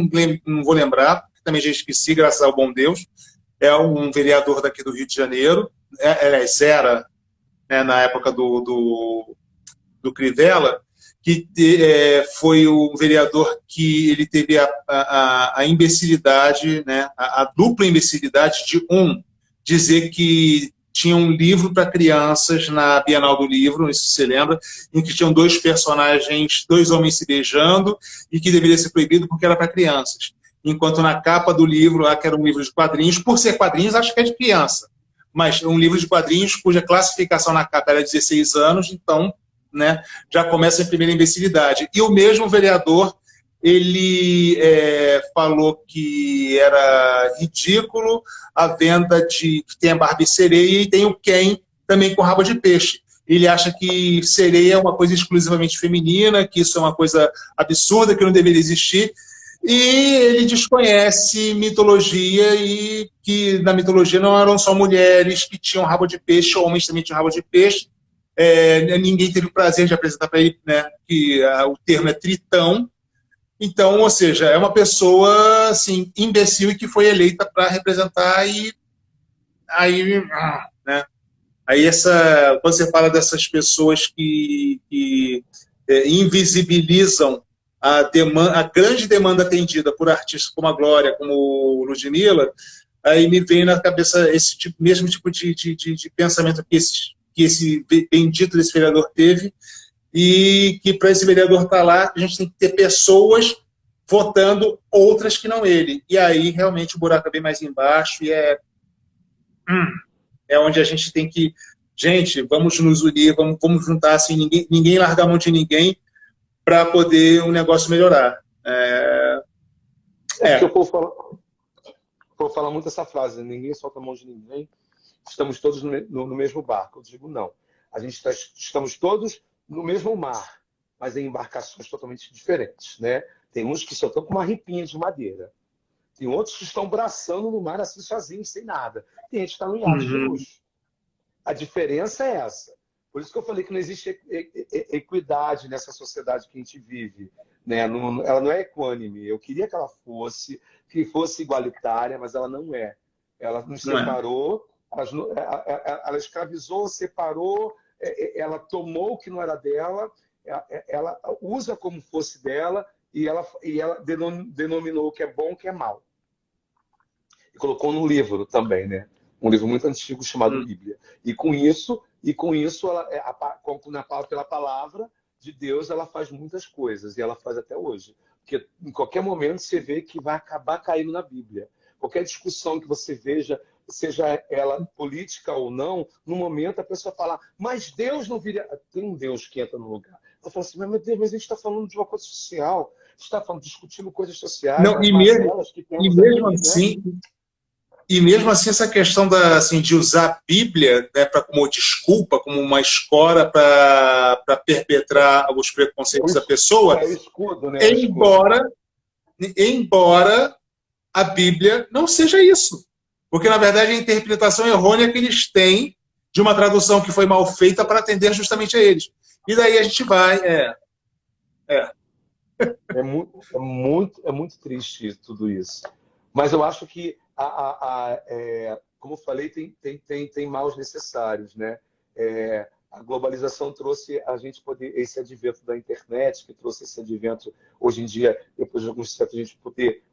não vou lembrar, também já esqueci, graças ao bom Deus. É um vereador daqui do Rio de Janeiro, aliás, era, né, na época do Crivella, que foi o vereador que ele teve a imbecilidade, né, a dupla imbecilidade de dizer que tinha um livro para crianças na Bienal do Livro, não sei se você lembra, em que tinham dois personagens, dois homens se beijando, e que deveria ser proibido porque era para crianças. Enquanto na capa do livro, lá, que era um livro de quadrinhos, por ser quadrinhos, acho que é de criança, mas um livro de quadrinhos cuja classificação na capa era 16 anos, então, né, já começa a primeira imbecilidade. E o mesmo vereador, ele falou que era ridículo a venda que tem a Barbie sereia e tem o Ken também com rabo de peixe. Ele acha que sereia é uma coisa exclusivamente feminina, que isso é uma coisa absurda, que não deveria existir. E ele desconhece mitologia e que na mitologia não eram só mulheres que tinham rabo de peixe, homens também tinham rabo de peixe. Ninguém teve o prazer de apresentar para ele, né, que o termo é tritão. Então, ou seja, é uma pessoa assim, imbecil e que foi eleita para representar e aí, né? Aí quando você fala dessas pessoas que invisibilizam a grande demanda atendida por artistas como a Glória, como o Ludmilla, aí me vem na cabeça esse mesmo tipo de pensamento que esse bendito desse vereador teve, e que para esse vereador estar lá, a gente tem que ter pessoas votando outras que não ele. E aí, realmente, o buraco é bem mais embaixo e é onde a gente tem que... Gente, vamos nos unir, vamos juntar, assim, ninguém largar a mão de ninguém para poder o negócio melhorar. Porque o povo fala muito essa frase, ninguém solta a mão de ninguém, estamos todos no mesmo barco. Eu digo, não. Estamos todos no mesmo mar, mas em embarcações totalmente diferentes, né? Tem uns que só estão com uma ripinha de madeira. Tem outros que estão braçando no mar assim sozinhos, sem nada. Tem gente que está no iate de luxo. A diferença é essa. Por isso que eu falei que não existe equidade nessa sociedade que a gente vive, né? Ela não é equânime. Eu queria que ela fosse igualitária, mas ela não é. Ela nos separou, ela escravizou, separou, ela tomou o que não era dela, ela usa como fosse dela e ela denominou o que é bom, o que é mal. E colocou num livro também, né? Um livro muito antigo chamado Bíblia. E com isso ela, pela palavra de Deus, ela faz muitas coisas, e ela faz até hoje. Porque em qualquer momento você vê que vai acabar caindo na Bíblia. Qualquer discussão que você veja, seja ela política ou não, no momento a pessoa fala, mas Deus não viria... Tem um Deus que entra no lugar. Ela fala assim, mas meu Deus, mas a gente está falando de uma coisa social, a gente está discutindo coisas sociais. Não, e mesmo assim... Né? E mesmo assim, essa questão de usar a Bíblia, né, como desculpa, como uma escora para perpetrar os preconceitos da pessoa, escudo, né? embora a Bíblia não seja isso. Porque, na verdade, a interpretação errônea que eles têm de uma tradução que foi mal feita para atender justamente a eles. E daí a gente vai... É muito triste tudo isso. Mas eu acho que como eu falei, tem maus necessários, né? A globalização trouxe a gente poder, esse advento da internet, que trouxe esse advento, hoje em dia, depois de alguns séculos,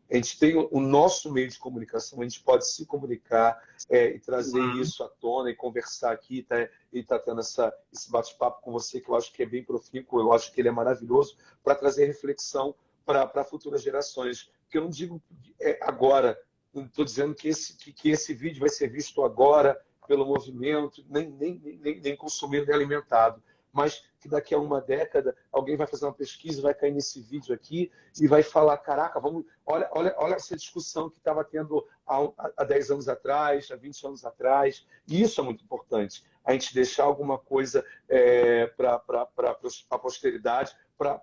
a gente tem o nosso meio de comunicação, a gente pode se comunicar e trazer isso à tona e conversar aqui, e tá tendo esse bate-papo com você, que eu acho que é bem profícuo, eu acho que ele é maravilhoso, para trazer reflexão para futuras gerações. Porque eu não digo agora, não estou dizendo que esse vídeo vai ser visto agora pelo movimento, nem consumido, nem alimentado, mas que daqui a uma década alguém vai fazer uma pesquisa, vai cair nesse vídeo aqui e vai falar, caraca, olha essa discussão que estava tendo há 10 anos atrás, há 20 anos atrás. E isso é muito importante, a gente deixar alguma coisa para a posteridade, para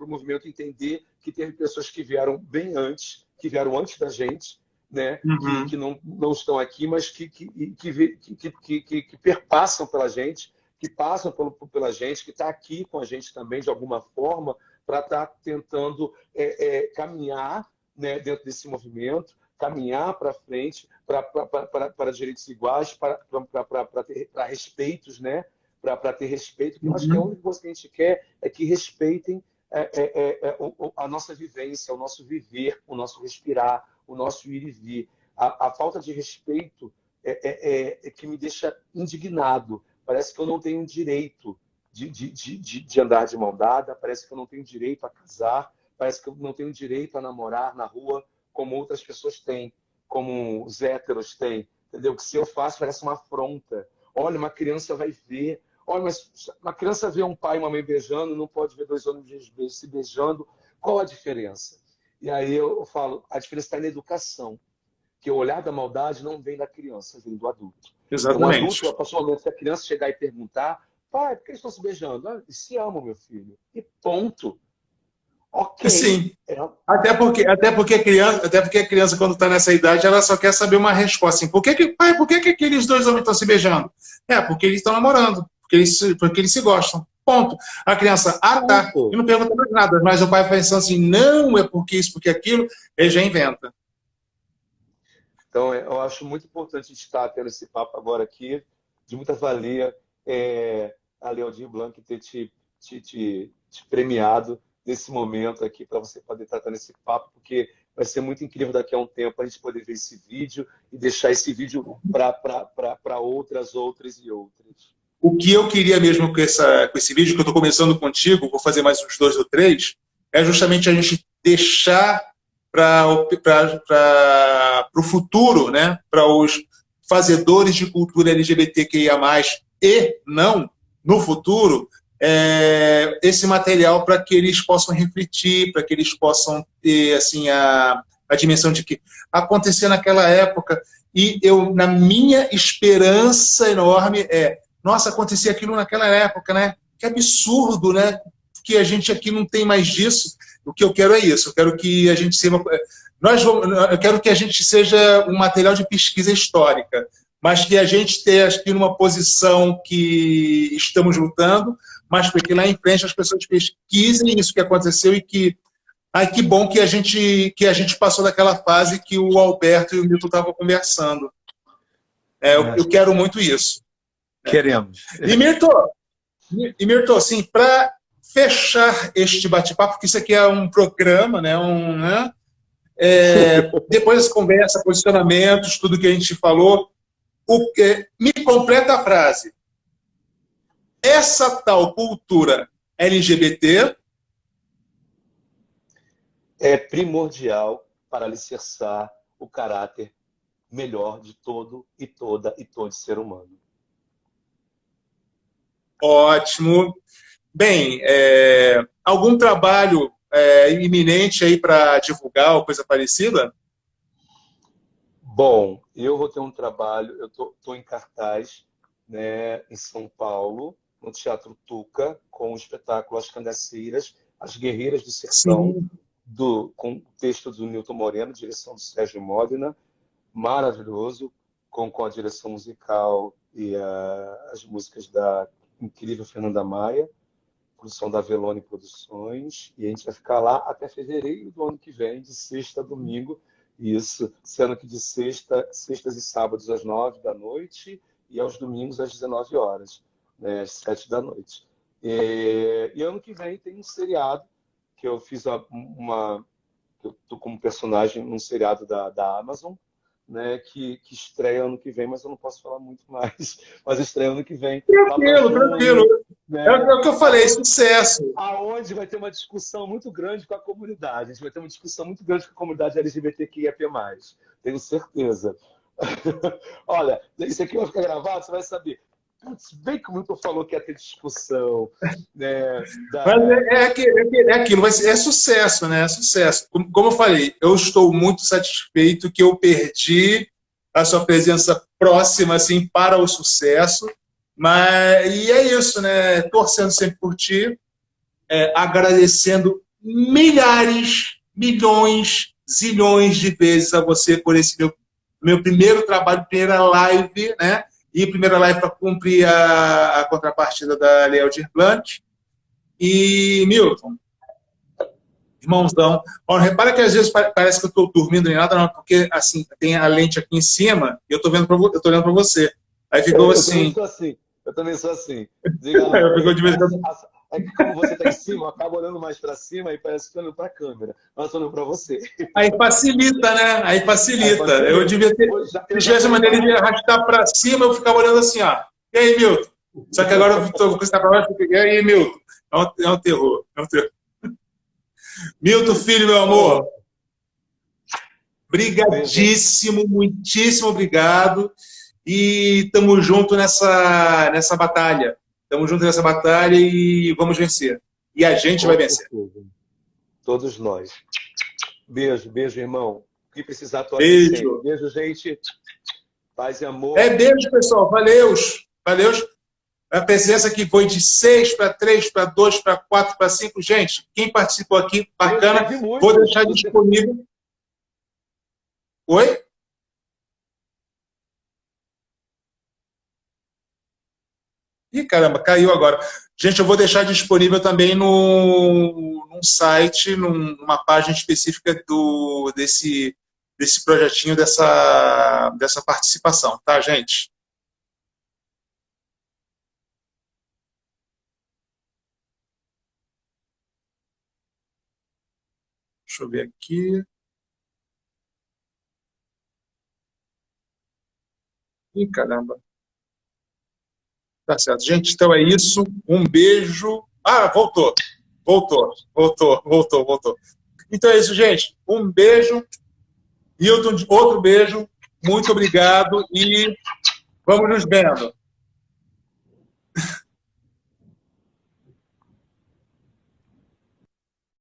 o movimento entender que teve pessoas que vieram bem antes que vieram antes da gente, né? Uhum. Que não estão aqui, mas que perpassam pela gente, que passam pela gente, que está aqui com a gente também, de alguma forma, para estar tentando caminhar, né, dentro desse movimento, caminhar para frente, para direitos iguais, para respeitos, né? Para ter respeito, porque eu acho que a única coisa que a gente quer é que respeitem a nossa vivência, o nosso viver, o nosso respirar, o nosso ir e vir. A falta de respeito é que me deixa indignado. Parece que eu não tenho direito de andar de mão dada, parece que eu não tenho direito a casar, parece que eu não tenho direito a namorar na rua como outras pessoas têm, como os héteros têm, entendeu? Que se eu faço parece uma afronta. Olha, uma criança vai ver. Olha, mas uma criança vê um pai e uma mãe beijando, não pode ver dois homens se beijando. Qual a diferença? E aí eu falo, a diferença está na educação. Que o olhar da maldade não vem da criança, vem do adulto. Exatamente. Então, o adulto, a partir do momento que a criança chegar e perguntar, pai, por que eles estão se beijando? Ah, eles se amam, meu filho. E ponto. Ok. Sim. Até porque a criança, quando está nessa idade, ela só quer saber uma resposta. Assim, pai, por que aqueles dois homens estão se beijando? Porque eles estão namorando, porque eles se gostam. Ponto. A criança, tá. E não pergunta mais nada. Mas o pai pensando assim, não, é porque isso, porque aquilo, ele já inventa. Então, eu acho muito importante a gente estar tendo esse papo agora aqui, de muita valia, a Leondir Blanc ter te premiado nesse momento aqui, para você poder estar tendo esse papo, porque vai ser muito incrível daqui a um tempo a gente poder ver esse vídeo e deixar esse vídeo para outras e outras. O que eu queria mesmo com esse vídeo, que eu estou começando contigo, vou fazer mais uns 2 ou 3, é justamente a gente deixar para o futuro, né? Para os fazedores de cultura LGBTQIA+, e não, no futuro, esse material para que eles possam refletir, para que eles possam ter assim, a dimensão de que acontecia naquela época. E eu, na minha esperança enorme, nossa, acontecia aquilo naquela época, né? Que absurdo, né? Que a gente aqui não tem mais disso. O que eu quero é isso. Eu quero que a gente seja... eu quero que a gente seja um material de pesquisa histórica, mas que a gente esteja aqui numa posição que estamos lutando, mas para que lá em frente as pessoas pesquisem isso que aconteceu e que... Ai, que bom que a gente passou daquela fase que o Alberto e o Milton estavam conversando. Eu quero muito isso. Queremos. E Mirto, assim, para fechar este bate-papo, porque isso aqui é um programa, né? Depois dessa conversa, posicionamentos, tudo que a gente falou, me completa a frase. Essa tal cultura LGBT é primordial para alicerçar o caráter melhor de todo e todo ser humano. Ótimo. Bem, algum trabalho iminente aí para divulgar ou coisa parecida? Bom, eu vou ter um trabalho, eu estou em cartaz, né, em São Paulo, no Teatro Tuca, com o espetáculo As Candaceiras, As Guerreiras do Sertão, com o texto do Nilton Moreno, direção do Sérgio Modena, maravilhoso, com a direção musical e as músicas da incrível Fernanda Maia, produção da Velone Produções, e a gente vai ficar lá até fevereiro do ano que vem, de sexta a domingo, isso, sendo que de sextas e sábados às 9 da noite e aos domingos às 19 horas, né, às 7 da noite. E ano que vem tem um seriado, que eu fiz eu tô como personagem num seriado da Amazon, né, que estreia ano que vem, mas eu não posso falar muito mais. Mas estreia ano que vem. Tranquilo. Né? É o que eu falei, sucesso. Aonde vai ter uma discussão muito grande com a comunidade. A gente vai ter uma discussão muito grande com a comunidade LGBTQIA+. Tenho certeza. Olha, isso aqui vai ficar gravado, você vai saber. Putz, bem que o Milton falou que ia ter discussão. Né, Mas aquilo, é sucesso, né? É sucesso. Como eu falei, eu estou muito satisfeito que eu perdi a sua presença próxima assim, para o sucesso. E é isso, né? Torcendo sempre por ti, agradecendo milhares, milhões zilhões de vezes a você por esse meu primeiro trabalho, primeira live, né? E primeira live para cumprir a contrapartida da Lei Aldir Blanc. E, Milton, irmãozão, ó, repara que às vezes parece que eu estou dormindo nem nada, não, porque assim, tem a lente aqui em cima e eu estou olhando para você. Aí ficou assim. Eu também sou assim. Diga lá. É que como você está em cima, eu acabo olhando mais para cima e parece que olhando para a câmera. Mas olhando para você. Aí facilita, né? Aí facilita. Eu devia ter... Se tivesse maneira de arrastar para cima, eu ficava olhando assim, ó. E aí, Milton? Só que agora eu estou com esse para baixo, e aí, Milton? É um terror. É um terror. Milton, filho, meu amor. Brigadíssimo, muitíssimo obrigado. E estamos juntos nessa batalha. Estamos juntos nessa batalha e vamos vencer. E a gente vai vencer. Todos nós. Beijo, beijo, irmão. O que precisar, tô aqui beijo. Sempre. Beijo, gente. Paz e amor. Beijo, pessoal. Valeu. Valeu. A presença que foi de 6 para 3, para 2, para 4, para 5. Gente, quem participou aqui, bacana. Vou deixar disponível. Oi? Ih, caramba, caiu agora. Gente, eu vou deixar disponível também num site, numa página específica desse projetinho, dessa participação, tá, gente? Deixa eu ver aqui. Ih, caramba. Tá certo. Gente, então é isso. Um beijo. Ah, voltou. Então é isso, gente. Um beijo. Hilton, outro beijo. Muito obrigado e vamos nos vendo.